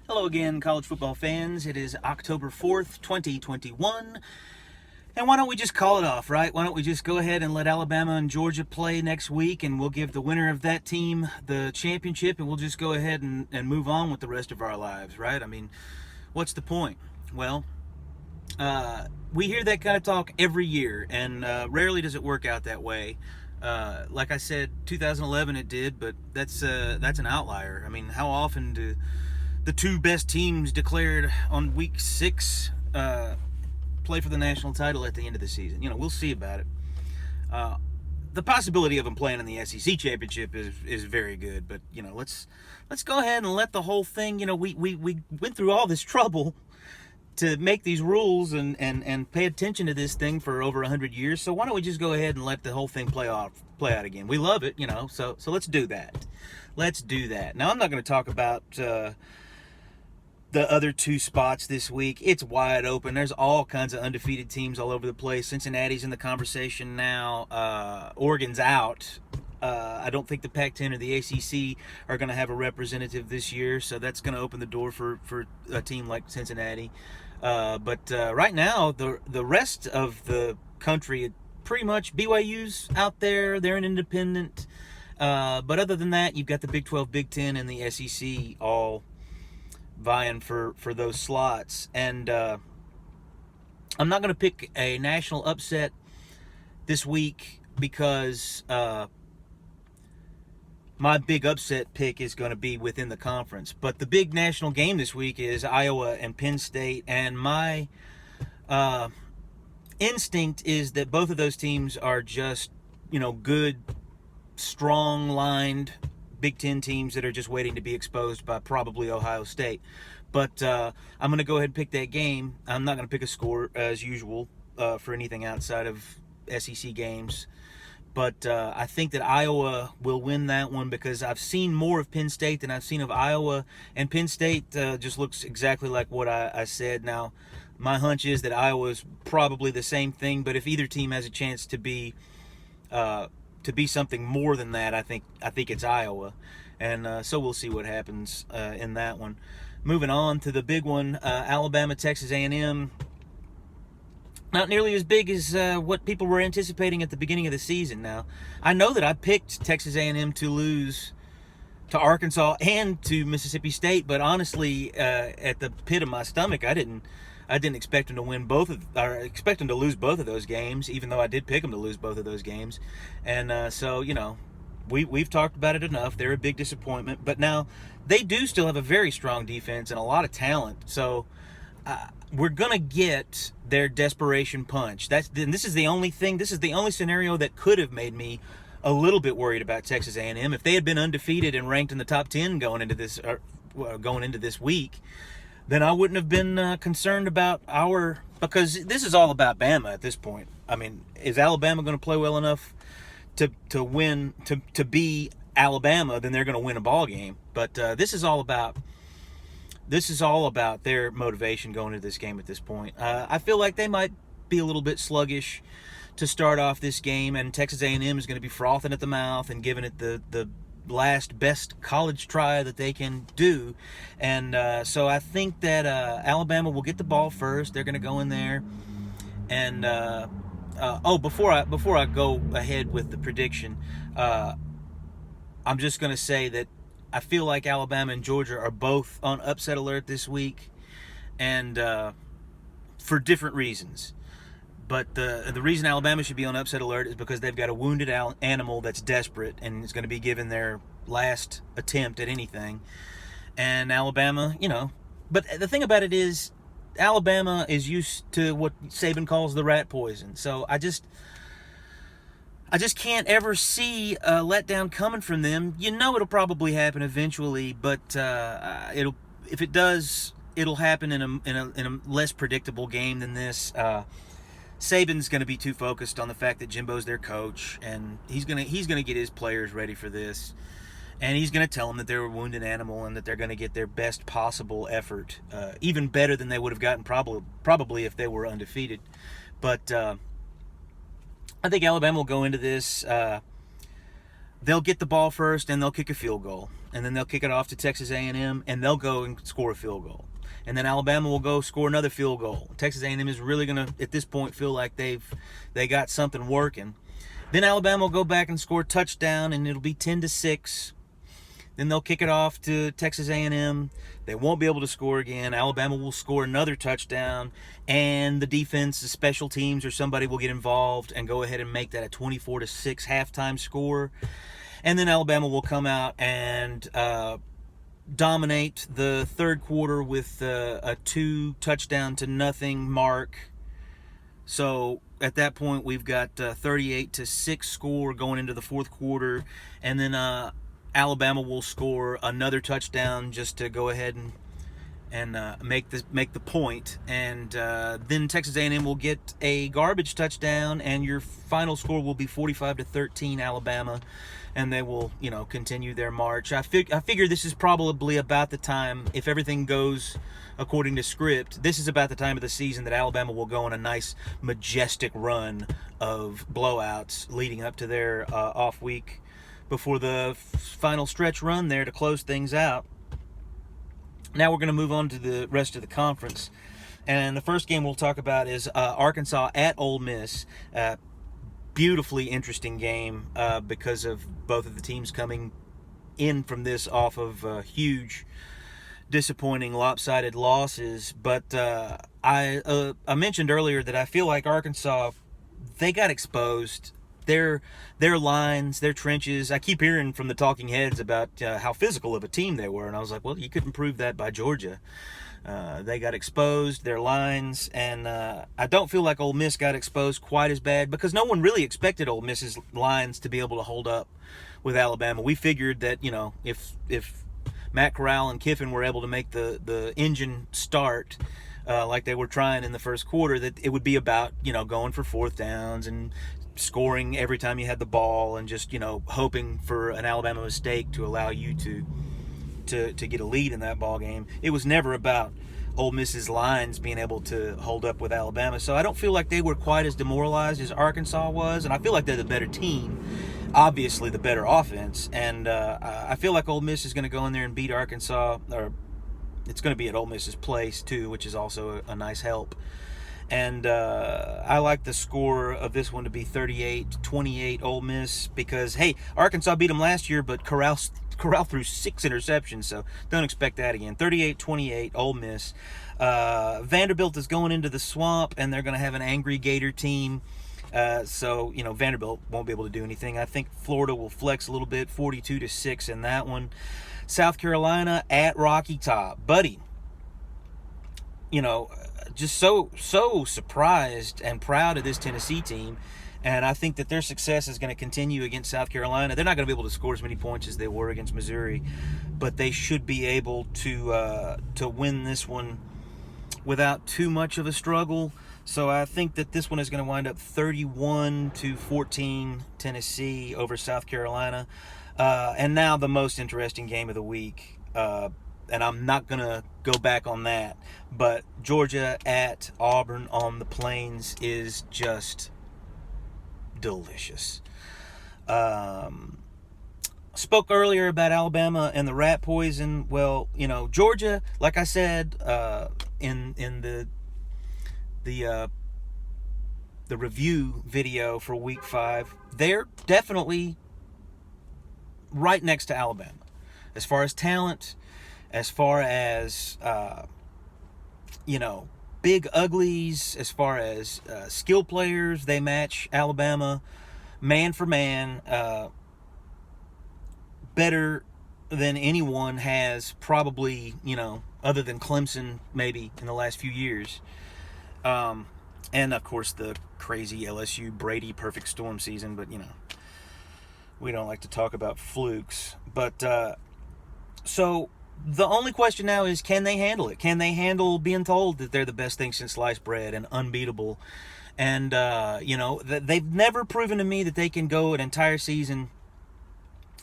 Hello again, college football fans. It is October 4th, 2021. And why don't we just call it off, right? Why don't we just go ahead and let Alabama and Georgia play next week, and we'll give the winner of that team the championship, and we'll just go ahead and move on with the rest of our lives, right? I mean, what's the point? Well, we hear that kind of talk every year, and rarely does it work out that way. Like I said, 2011 it did, but that's an outlier. I mean, how often do the two best teams declared on week 6 play for the national title at the end of the season? We'll see about it. The possibility of them playing in the SEC championship is very good, but let's go ahead and let the whole thing. We went through all this trouble to make these rules and pay attention to this thing for over 100 years. So why don't we just go ahead and let the whole thing play out again? We love it, So let's do that. Let's do that. Now I'm not going to talk about the other two spots this week. It's wide open. There's all kinds of undefeated teams all over the place. Cincinnati's in the conversation now. Oregon's out. I don't think the Pac-10 or the ACC are going to have a representative this year, so that's going to open the door for a team like Cincinnati. But right now, the rest of the country, pretty much BYU's out there. They're an independent. But other than that, you've got the Big 12, Big 10, and the SEC all vying for those slots. And I'm not going to pick a national upset this week because my big upset pick is going to be within the conference. But the big national game this week is Iowa and Penn State, and my instinct is that both of those teams are just good, strong-lined Big Ten teams that are just waiting to be exposed by probably Ohio State. But I'm going to go ahead and pick that game. I'm not going to pick a score as usual for anything outside of SEC games. But I think that Iowa will win that one because I've seen more of Penn State than I've seen of Iowa. And Penn State just looks exactly like what I said. Now, my hunch is that Iowa is probably the same thing. But if either team has a chance to be something more than that, I think it's Iowa, and so we'll see what happens in that one. Moving on to the big one, Alabama, Texas A&M. Not nearly as big as what people were anticipating at the beginning of the season. Now, I know that I picked Texas A&M to lose to Arkansas and to Mississippi State, but honestly, at the pit of my stomach, I didn't expect them to expect them to lose both of those games, even though I did pick them to lose both of those games. And so, we've talked about it enough. They're a big disappointment. But now they do still have a very strong defense and a lot of talent. So we're going to get their desperation punch. This is the only scenario that could have made me a little bit worried about Texas A&M. If they had been undefeated and ranked in the top 10 going into this week, then I wouldn't have been concerned about because this is all about Bama at this point. I mean, is Alabama going to play well enough to win, to be Alabama? Then they're going to win a ball game. But this is all about their motivation going into this game at this point. I feel like they might be a little bit sluggish to start off this game, and Texas A&M is going to be frothing at the mouth and giving it the last best college try that they can do. And so I think that Alabama will get the ball first. They're going to go in there. And before I go ahead with the prediction, I'm just going to say that I feel like Alabama and Georgia are both on upset alert this week, and for different reasons. But the reason Alabama should be on upset alert is because they've got a wounded animal that's desperate and is going to be given their last attempt at anything. And Alabama, but the thing about it is Alabama is used to what Saban calls the rat poison. So I just can't ever see a letdown coming from them. It'll probably happen eventually, but if it does, it'll happen in a less predictable game than this. Saban's going to be too focused on the fact that Jimbo's their coach, and he's going to get his players ready for this, and he's going to tell them that they're a wounded animal and that they're going to get their best possible effort, even better than they would have gotten probably if they were undefeated. But I think Alabama will go into this. They'll get the ball first and they'll kick a field goal. and then they'll kick it off to Texas A&M, and they'll go and score a field goal. And then Alabama will go score another field goal. Texas A&M is really going to, at this point, feel like they got something working. Then Alabama will go back and score a touchdown, and it'll be 10-6. Then they'll kick it off to Texas A&M. They won't be able to score again. Alabama will score another touchdown, and the defense, the special teams, or somebody will get involved and go ahead and make that a 24-6 halftime score. And then Alabama will come out and dominate the third quarter with a 2-touchdown-to-nothing mark. So at that point, we've got 38-6 score going into the fourth quarter, and then Alabama will score another touchdown just to go ahead and make the point, and then Texas A&M will get a garbage touchdown, and your final score will be 45-13 Alabama, and they will continue their march. I figure this is probably about the time, if everything goes according to script, this is about the time of the season that Alabama will go on a nice majestic run of blowouts leading up to their off week before the final stretch run there to close things out. Now we're going to move on to the rest of the conference. And the first game we'll talk about is Arkansas at Ole Miss. Beautifully interesting game because of both of the teams coming in from this off of huge, disappointing, lopsided losses. But I mentioned earlier that I feel like Arkansas, they got exposed. Their lines, their trenches. I keep hearing from the talking heads about how physical of a team they were, and I was like, well, you couldn't prove that by Georgia. They got exposed, their lines, and I don't feel like Ole Miss got exposed quite as bad because no one really expected Ole Miss's lines to be able to hold up with Alabama. We figured that if Matt Corral and Kiffin were able to make the engine start like they were trying in the first quarter, that it would be about going for fourth downs and scoring every time you had the ball and just hoping for an Alabama mistake to allow you to get a lead in that ball game. It was never about Ole Miss's lines being able to hold up with Alabama. So I don't feel like they were quite as demoralized as Arkansas was, and I feel like they're the better team, obviously the better offense, and I feel like Ole Miss is going to go in there and beat Arkansas, or it's going to be at Ole Miss's place too, which is also a nice help. And I like the score of this one to be 38-28 Ole Miss because, hey, Arkansas beat them last year, but Corral threw 6 interceptions, so don't expect that again. 38-28 Ole Miss. Vanderbilt is going into the swamp, and they're going to have an angry Gator team. So Vanderbilt won't be able to do anything. I think Florida will flex a little bit, 42-6 in that one. South Carolina at Rocky Top. Buddy, just so surprised and proud of this Tennessee team, and I think that their success is going to continue against South Carolina. They're not going to be able to score as many points as they were against Missouri, but they should be able to win this one without too much of a struggle. So I think that this one is going to wind up 31-14 Tennessee over South Carolina. And now the most interesting game of the week. And I'm not going to go back on that. But Georgia at Auburn on the Plains is just delicious. Spoke earlier about Alabama and the rat poison. Well, Georgia, like I said in the review video for Week 5, they're definitely right next to Alabama. As far as talent, as far as, big uglies, as far as skill players, they match Alabama man for man better than anyone has probably, other than Clemson maybe in the last few years. And, of course, the crazy LSU Brady perfect storm season, but, we don't like to talk about flukes. But, so the only question now is, can they handle it? Can they handle being told that they're the best thing since sliced bread and unbeatable? And, they've never proven to me that they can go an entire season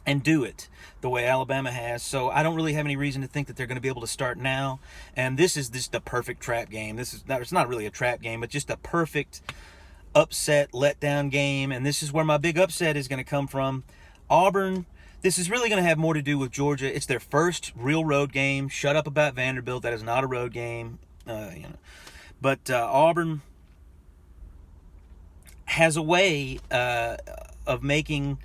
and do it the way Alabama has. So I don't really have any reason to think that they're going to be able to start now. And this is just a perfect trap game. It's not really a trap game, but just a perfect upset letdown game. And this is where my big upset is going to come from. Auburn, this is really going to have more to do with Georgia. It's their first real road game. Shut up about Vanderbilt. That is not a road game. But Auburn has a way of making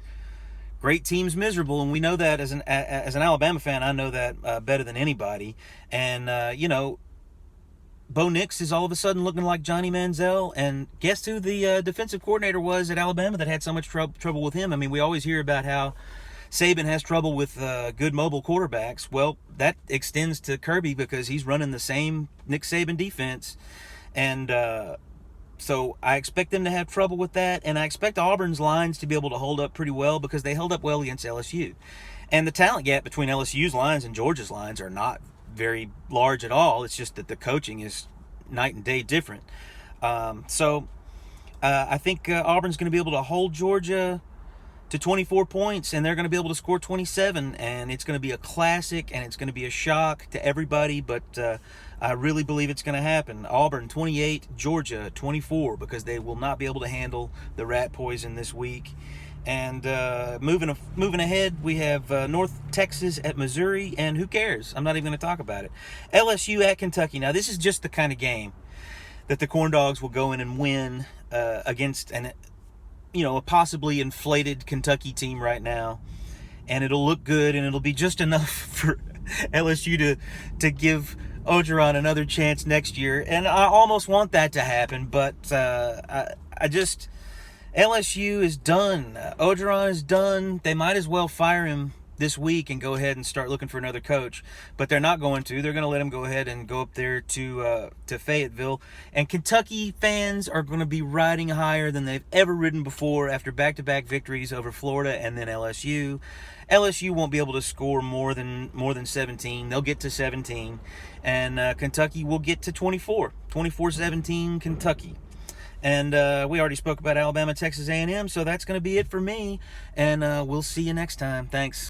great teams miserable, and we know that as an Alabama fan. I know that better than anybody. And Bo Nix is all of a sudden looking like Johnny Manziel, and guess who the defensive coordinator was at Alabama that had so much trouble with him? I mean, we always hear about how Saban has trouble with good mobile quarterbacks. Well, that extends to Kirby because he's running the same Nick Saban defense. And so I expect them to have trouble with that. And I expect Auburn's lines to be able to hold up pretty well because they held up well against LSU. And the talent gap between LSU's lines and Georgia's lines are not very large at all. It's just that the coaching is night and day different. So I think Auburn's going to be able to hold Georgia to 24 points, and they're going to be able to score 27, and it's going to be a classic, and it's going to be a shock to everybody, but I really believe it's going to happen. Auburn 28, Georgia 24, because they will not be able to handle the rat poison this week. And moving ahead, we have North Texas at Missouri, and who cares? I'm not even going to talk about it. LSU at Kentucky. Now, this is just the kind of game that the Corn Dogs will go in and win against a possibly inflated Kentucky team right now, and it'll look good, and it'll be just enough for LSU to give Orgeron another chance next year. And I almost want that to happen, but LSU is done. Orgeron is done. They might as well fire him this week and go ahead and start looking for another coach, but they're not going to. They're going to let him go ahead and go up there to Fayetteville, and Kentucky fans are going to be riding higher than they've ever ridden before after back-to-back victories over Florida and then LSU. LSU won't be able to score more than 17. They'll get to 17, and Kentucky will get to 24-17 Kentucky. And we already spoke about Alabama, Texas A&M, so that's going to be it for me, and we'll see you next time. Thanks.